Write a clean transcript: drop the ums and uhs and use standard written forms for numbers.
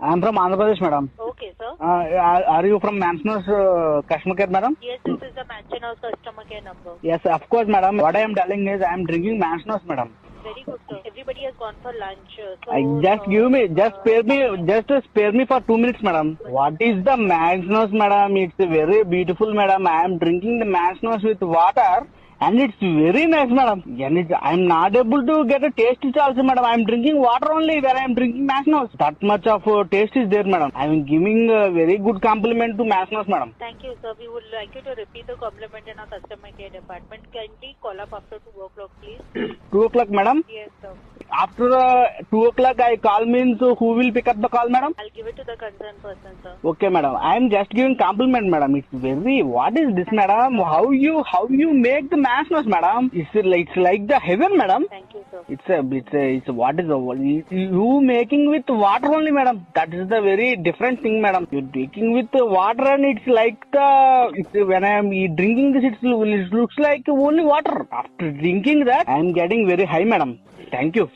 I'm from Andhra Pradesh, madam. Okay, sir. Are you from Mansonos customer care, madam? Yes, this is the Mansion House customer care number. Yes, of course, madam. What I am telling is I am drinking Mansonos, madam. Very good, sir. Everybody has gone for lunch. Just spare me for 2 minutes, madam. What is the Mansonos, madam? It's very beautiful, madam. I am drinking the Mansonos with water. And it's very nice, madam. And I'm not able to get a taste also, madam. I'm drinking water only where I'm drinking Mansonos. That much of taste is there, madam. I'm giving a very good compliment to Mansonos, madam. Thank you, sir. We would like you to repeat the compliment in our customer care department. Kindly call up after 2 o'clock, please. 2 o'clock, madam? Yes, sir. After 2 o'clock I call means who will pick up the call, madam? I'll give it to the concerned person, sir. Okay, madam. I am just giving compliment, madam. It's very, what is this, madam? How you make the Mansonos, madam? It's like the heaven, madam. Thank you, sir. It's what is you making with water only, madam. That is the very different thing, madam. You're taking with water and it's like when I am drinking this, it looks like only water. After drinking that, I am getting very high, madam. Thank you.